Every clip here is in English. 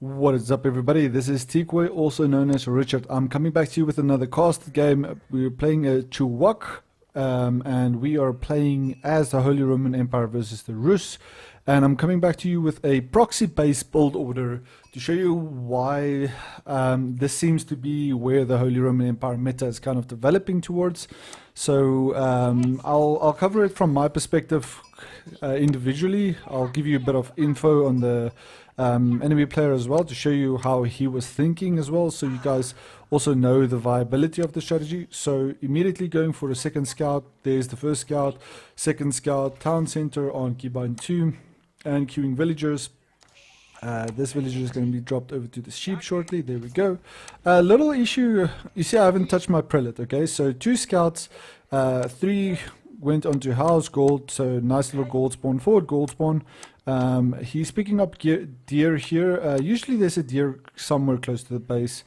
What is up, everybody? This is Tikwe, also known as Richard. I'm coming back to you with another cast game. We're playing a Chewok, and we are playing as the Holy Roman Empire versus the Rus. And I'm coming back to you with a proxy-based build order to show you why this seems to be where the Holy Roman Empire meta is kind of developing towards. So I'll cover it from my perspective individually. I'll give you a bit of info on the enemy player as well to show you how he was thinking as well, so you guys also know the viability of the strategy. So immediately going for a second scout, there's the first scout, second scout, town center on keybind 2 and queuing villagers. This villager is going to be dropped over to the sheep shortly. There we go. A little issue, you see I haven't touched my prelate, okay? So 2 scouts, 3 went onto house gold, so nice little gold spawn, forward gold spawn. He's picking up deer here. Usually there's a deer somewhere close to the base.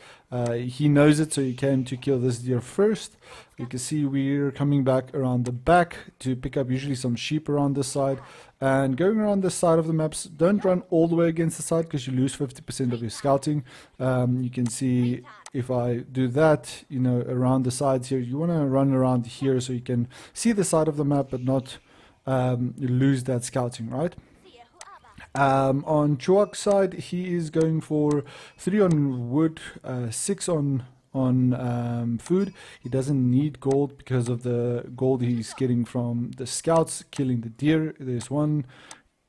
He knows it, so he came to kill this deer first. You can see we're coming back around the back to pick up usually some sheep around this side. And going around the side of the maps, don't run all the way against the side because you lose 50% of your scouting. You can see if I do that, you know, around the sides here, you want to run around here so you can see the side of the map but not lose that scouting, right? On Chewok's side, he is going for 3 on wood, 6 on food. He doesn't need gold because of the gold he's getting from the scouts killing the deer. There's one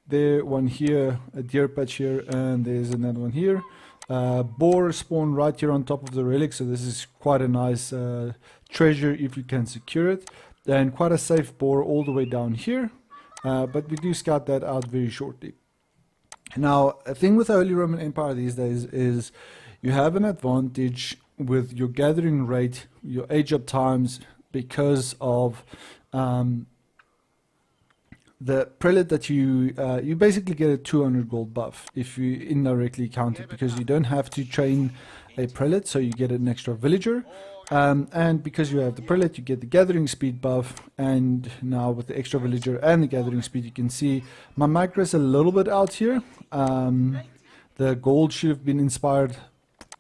there, one here, a deer patch here, and there's another one here. Boar spawn right here on top of the relic, so this is quite a nice treasure if you can secure it, and quite a safe boar all the way down here, but we do scout that out very shortly. Now, a thing with the Holy Roman Empire these days is you have an advantage with your gathering rate, your age up times, because of the prelate that you basically get a 200 gold buff if you indirectly count it, because you don't have to train a prelate, so you get an extra villager. And because you have the prelate, you get the gathering speed buff, and now with the extra villager and the gathering speed, you can see my micro is a little bit out here. The gold should have been inspired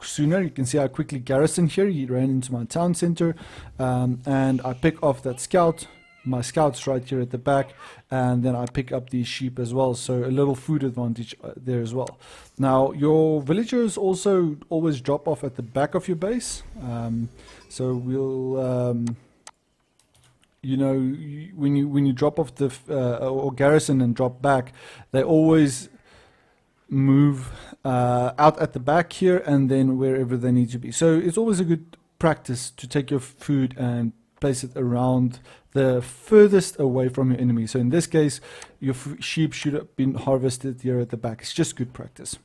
sooner. You can see I quickly garrison here. He ran into my town center, and I pick off that scout. My scouts right here at the back, and then I pick up these sheep as well, so a little food advantage there as well. Now your villagers also always drop off at the back of your base, so we'll you know, when you drop off the or garrison and drop back, they always move out at the back here and then wherever they need to be. So it's always a good practice to take your food and place it around the furthest away from your enemy. So in this case, your sheep should have been harvested here at the back. It's just good practice.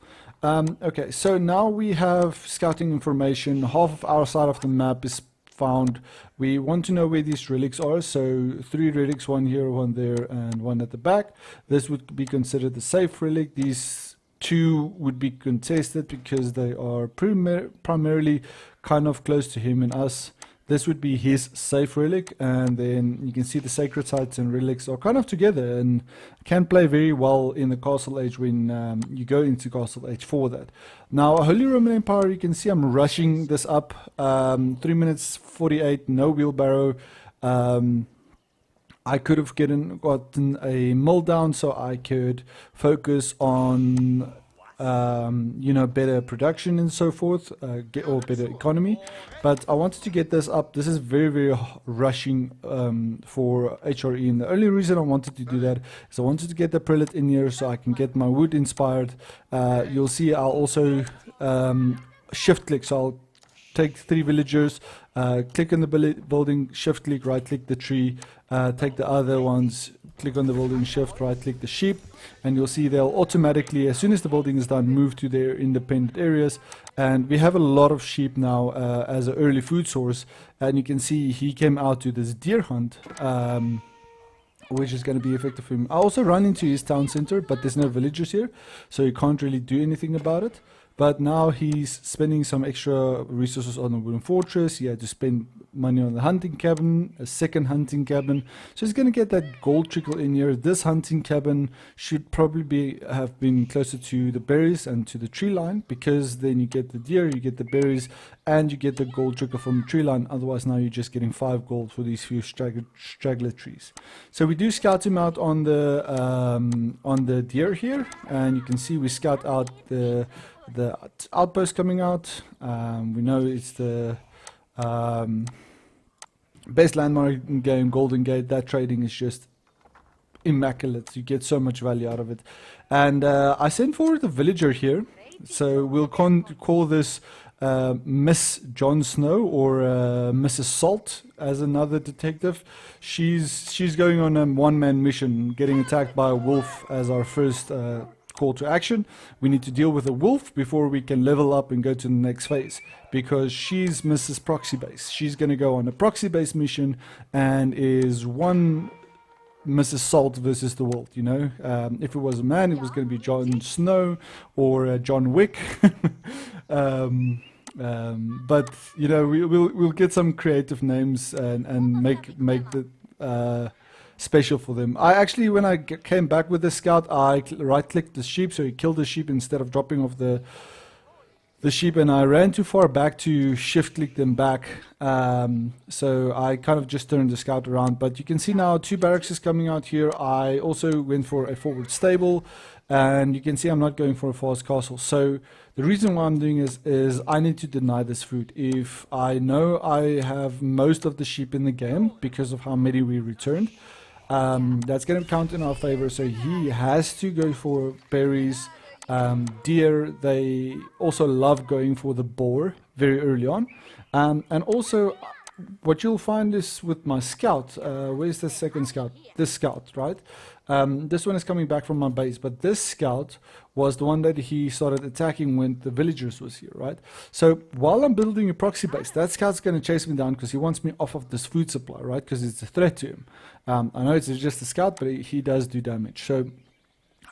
Okay, so now we have scouting information. Half of our side of the map is found. We want to know where these relics are. So 3 relics, 1 here, 1 there, and 1 at the back. This would be considered the safe relic. These 2 would be contested because they are primarily kind of close to him and us. This would be his safe relic, and then you can see the sacred sites and relics are kind of together and can play very well in the Castle Age when you go into Castle Age for that. Now, Holy Roman Empire, you can see I'm rushing this up. 3 minutes 48, no wheelbarrow. I could have gotten a mill down so I could focus on you know, better production and so forth, or better economy, but I wanted to get this up. This is very rushing for HRE, and the only reason I wanted to do that is I wanted to get the prelate in here so I can get my wood inspired. You'll see I'll also shift click, so I'll take 3 villagers, click on the building, shift click, right click the tree, take the other ones, click on the building, shift right click the sheep, and you'll see they'll automatically, as soon as the building is done, move to their independent areas. And we have a lot of sheep now as an early food source, and you can see he came out to this deer hunt which is going to be effective for him. I also run into his town center, but there's no villagers here, so you can't really do anything about it. But now he's spending some extra resources on the wooden fortress. He had to spend money on the hunting cabin, a second hunting cabin. So he's going to get that gold trickle in here. This hunting cabin should probably have been closer to the berries and to the tree line, because then you get the deer, you get the berries, and you get the gold trickle from the tree line. Otherwise, now you're just getting 5 gold for these few straggler trees. So we do scout him out on the deer here, and you can see we scout out the outpost coming out. We know it's the best landmark in game, Golden Gate. That trading is just immaculate. You get so much value out of it. And I sent forward a villager here, so we'll call this Miss Jon Snow, or Mrs. Salt, as another detective. She's going on a one-man mission, getting attacked by a wolf as our first call to action. We need to deal with a wolf before we can level up and go to the next phase, because she's Mrs. Proxy Base. She's going to go on a Proxy Base mission and is one Mrs. Salt versus the world, you know. If it was a man, it was going to be Jon Snow or John Wick. But you know, we'll get some creative names and make the special for them. I actually, when I came back with the scout, I right-clicked the sheep, so he killed the sheep instead of dropping off the sheep, and I ran too far back to shift-click them back. So I kind of just turned the scout around. But you can see now 2 barracks is coming out here. I also went for a forward stable, and you can see I'm not going for a fast castle. So the reason why I'm doing is I need to deny this food. If I know I have most of the sheep in the game because of how many we returned, that's going to count in our favor. So he has to go for berries. Deer, they also love going for the boar very early on. And also, what you'll find is with my scout, where's the second scout? This scout, right? This one is coming back from my base, but this scout was the one that he started attacking when the villagers was here, right? So while I'm building a proxy base, that scout's going to chase me down because he wants me off of this food supply, right? Because it's a threat to him. I know it's just a scout, but he does do damage. So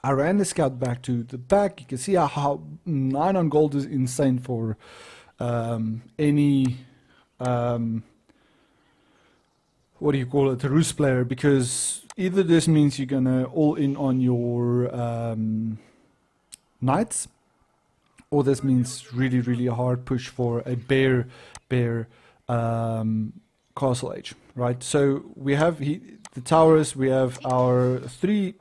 I ran the scout back to the back. You can see how 9 on gold is insane for any what do you call it, a roost player, because either this means you're gonna all in on your knights, or this means really a hard push for a bear castle age, right? So we have the towers, we have our 3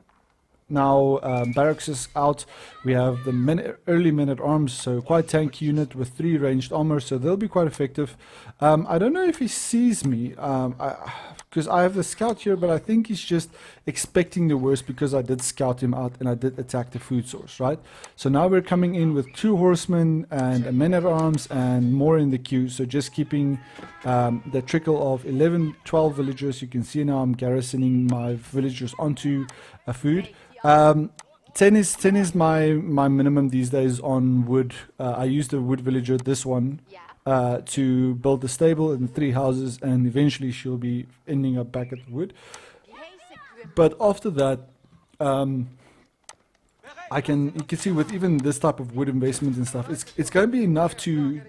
now barracks is out. We have the early men-at-arms, so quite tanky unit with 3 ranged armor, so they'll be quite effective. I don't know if he sees me, because I have the scout here, but I think he's just expecting the worst because I did scout him out and I did attack the food source, right? So now we're coming in with 2 horsemen and a men-at-arms and more in the queue, so just keeping the trickle of 11, 12 villagers. You can see now I'm garrisoning my villagers onto a food. 10 is my minimum these days on wood. I use the wood villager, this one, to build the stable and the 3 houses, and eventually she'll be ending up back at the wood. But after that, you can see with even this type of wood investment and stuff, it's going to be enough to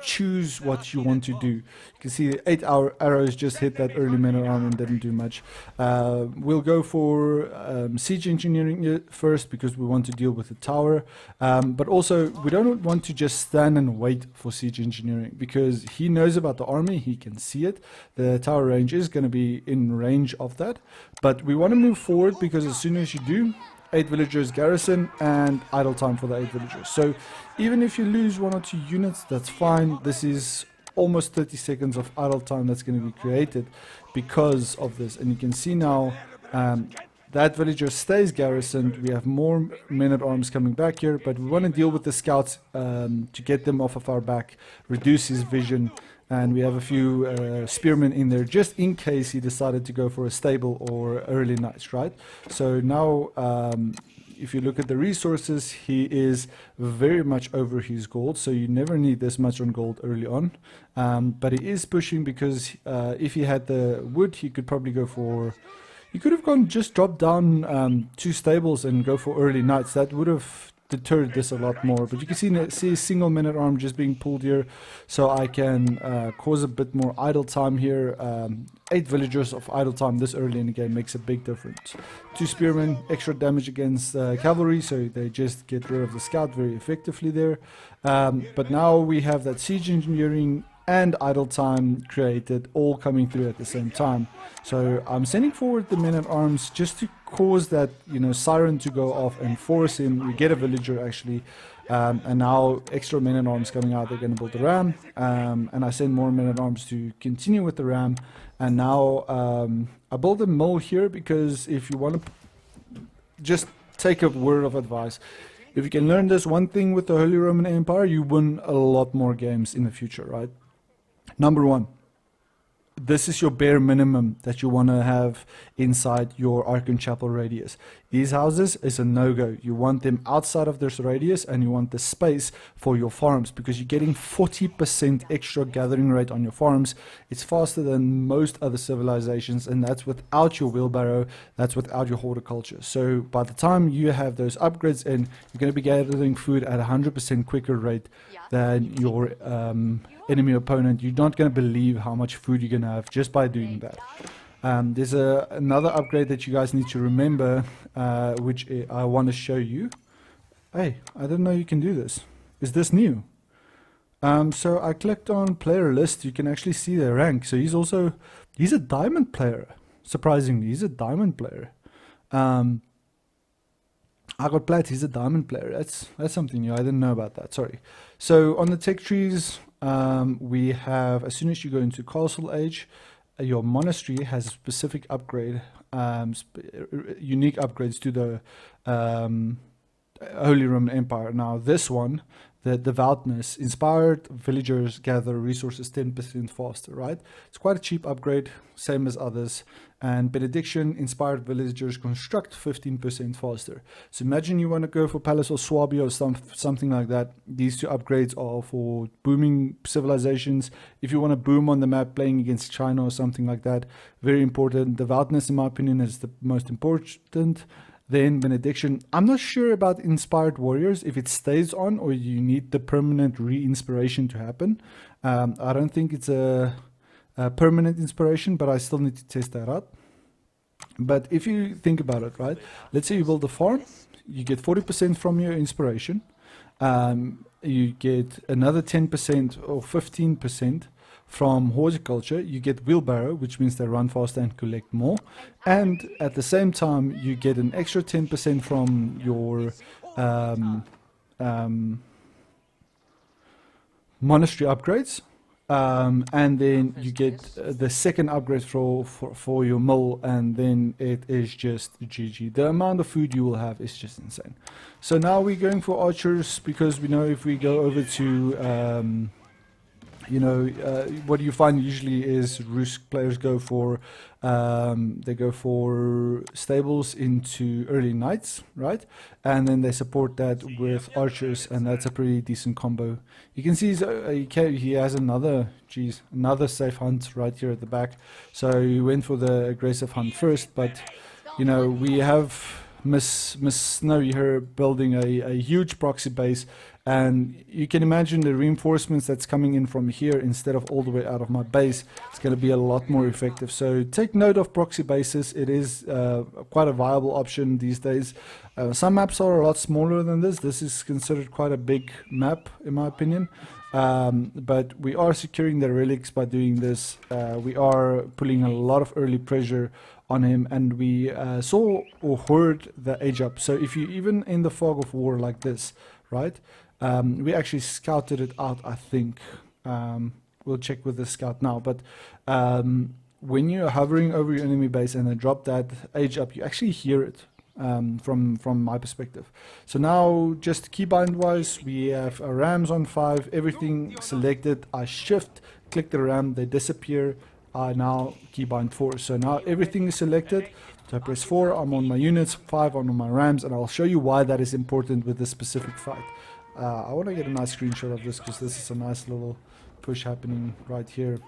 choose what you want to do. You can see the 8 arrows just hit that early men-at-arms and didn't do much. We'll go for siege engineering first because we want to deal with the tower, but also we don't want to just stand and wait for siege engineering because he knows about the army, he can see it. The tower range is going to be in range of that, but we want to move forward because as soon as you do, 8 villagers garrison and idle time for the 8 villagers. So even if you lose 1 or 2 units, that's fine. This is almost 30 seconds of idle time that's going to be created because of this. And you can see now that villager stays garrisoned. We have more men-at-arms coming back here, but we want to deal with the scouts to get them off of our back, reduce his vision, and we have a few spearmen in there just in case he decided to go for a stable or early knights, right? So now if you look at the resources, he is very much over his gold, so you never need this much on gold early on, but he is pushing because if he had the wood, he could probably go for, You could have gone just drop down 2 stables and go for early nights. That would have deterred this a lot more. But you can see a single minute arm just being pulled here, so I can cause a bit more idle time here. 8 villagers of idle time this early in the game makes a big difference. 2 spearmen, extra damage against cavalry, so they just get rid of the scout very effectively there. But now we have that siege engineering and idle time created all coming through at the same time. So I'm sending forward the men at arms just to cause that, you know, siren to go off and force him. We get a villager actually, and now extra men at arms coming out. They're going to build the ram, and I send more men at arms to continue with the ram. And now I build a mill here because if you want to just take a word of advice, if you can learn this one thing with the Holy Roman Empire, you win a lot more games in the future, right? Number 1, this is your bare minimum that you want to have inside your Archon Chapel radius. These houses is a no-go. You want them outside of this radius, and you want the space for your farms because you're getting 40% extra gathering rate on your farms. It's faster than most other civilizations, and that's without your wheelbarrow, that's without your horticulture. So by the time you have those upgrades in, you're going to be gathering food at 100% quicker rate than your enemy opponent. You're not going to believe how much food you're going to have just by doing that. There's another upgrade that you guys need to remember, which I want to show you. Hey, I didn't know you can do this. Is this new? So I clicked on player list. You can actually see their rank. So he's a diamond player. Surprisingly, he's a diamond player. I got plat, he's a diamond player. That's something new. I didn't know about that. Sorry. So on the tech trees, we have, as soon as you go into Castle Age, your monastery has a specific upgrade, unique upgrades to the Holy Roman Empire. Now this one, the devoutness, inspired villagers gather resources 10% faster, right? It's quite a cheap upgrade, same as others. And benediction, inspired villagers construct 15% faster. So imagine you want to go for Palace of Swabia or something like that. These 2 upgrades are for booming civilizations. If you want to boom on the map playing against China or something like that, very important. Devoutness, in my opinion, is the most important. Then benediction. I'm not sure about inspired warriors, if it stays on or you need the permanent re-inspiration to happen. I don't think it's a permanent inspiration, but I still need to test that out. But if you think about it, right, let's say you build a farm, you get 40% from your inspiration, you get another 10% or 15% from horticulture, you get wheelbarrow, which means they run faster and collect more, and at the same time you get an extra 10% from your monastery upgrades. And then you get the second upgrade for your mill, and then it is just GG. The amount of food you will have is just insane. So now we're going for archers because we know if we go over to what you find usually is Rus players go for stables into early nights, right? And then they support that with archers, and that's a pretty decent combo. You can see he has another safe hunt right here at the back. So he went for the aggressive hunt first, but you know, we have Miss Snow here building a huge proxy base, and you can imagine the reinforcements that's coming in from here instead of all the way out of my base. It's going to be a lot more effective. So take note of proxy bases. It is quite a viable option these days. Some maps are a lot smaller than this. This is considered quite a big map in my opinion. But we are securing the relics by doing this. We are putting a lot of early pressure on him, and we saw or heard the age up. So if you even in the fog of war like this, right? We actually scouted it out, I think. We'll check with the scout now, but when you're hovering over your enemy base and then drop that age up, you actually hear it. From my perspective. So now just keybind wise, we have our rams on 5, everything selected. I shift, click the ram, they disappear. I now keybind 4. So now everything is selected. So I press 4, I'm on my units, 5 I'm on my rams, and I'll show you why that is important with this specific fight. I want to get a nice screenshot of this because this is a nice little push happening right here.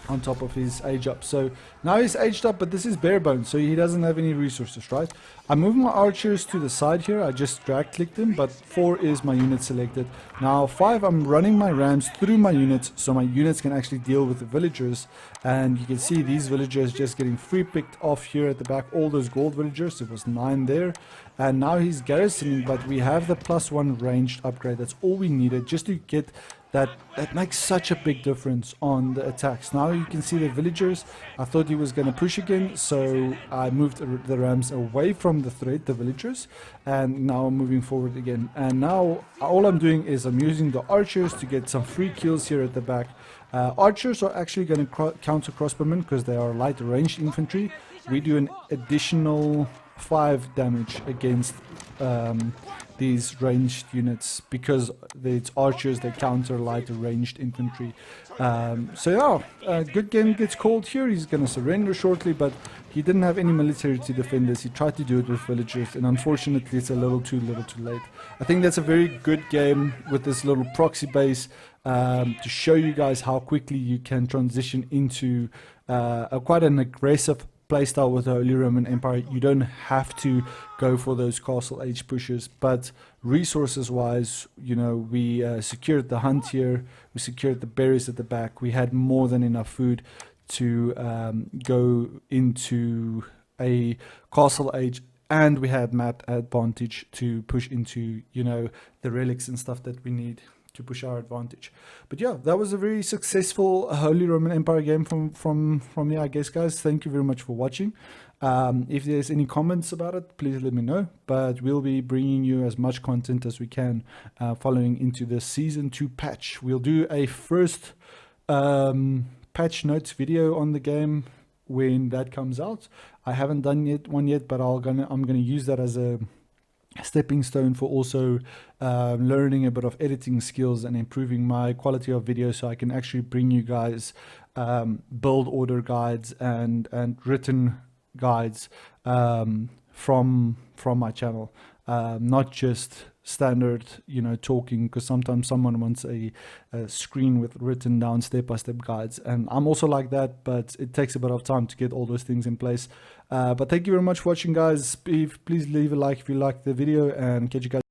on top of his age up. So now he's aged up, but this is bare bones, so he doesn't have any resources, right? I'm moving my archers to the side here. I just drag clicked them, but 4 is my unit selected. Now 5, I'm running my rams through my units so my units can actually deal with the villagers. And you can see these villagers just getting free picked off here at the back, all those gold villagers. It was 9 there. And now he's garrisoning, but we have the +1 ranged upgrade. That's all we needed just to get that makes such a big difference on the attacks. Now you can see the villagers. I thought he was going to push again, so I moved the rams away from the threat, the villagers, and now I'm moving forward again. And now all I'm doing is I'm using the archers to get some free kills here at the back. Archers are actually going to counter crossbowmen because they are light ranged infantry. We do an additional 5 damage against these ranged units because it's archers, they counter light ranged infantry. So yeah, good game gets called here. He's gonna surrender shortly, but he didn't have any military to defend us. He tried to do it with villagers, and unfortunately it's a little too late. I think that's a very good game with this little proxy base to show you guys how quickly you can transition into quite an aggressive playstyle with the Holy Roman Empire. You don't have to go for those castle age pushes, but resources wise, you know, we secured the hunt here, we secured the berries at the back, we had more than enough food to go into a castle age, and we had map advantage to push into, you know, the relics and stuff that we need to push our advantage. But yeah, that was a very successful Holy Roman Empire game from me, I guess, guys. Thank you very much for watching. If there's any comments about it, please let me know. But we'll be bringing you as much content as we can following into the Season 2 patch. We'll do a first patch notes video on the game when that comes out. I haven't done one yet, but I'm gonna use that as a stepping stone for also learning a bit of editing skills and improving my quality of video, so I can actually bring you guys build order guides and written guides from my channel, not just standard, you know, talking, because sometimes someone wants a screen with written down step-by-step guides, and I'm also like that, but it takes a bit of time to get all those things in place. But thank you very much for watching, guys. Please leave a like if you liked the video, and catch you guys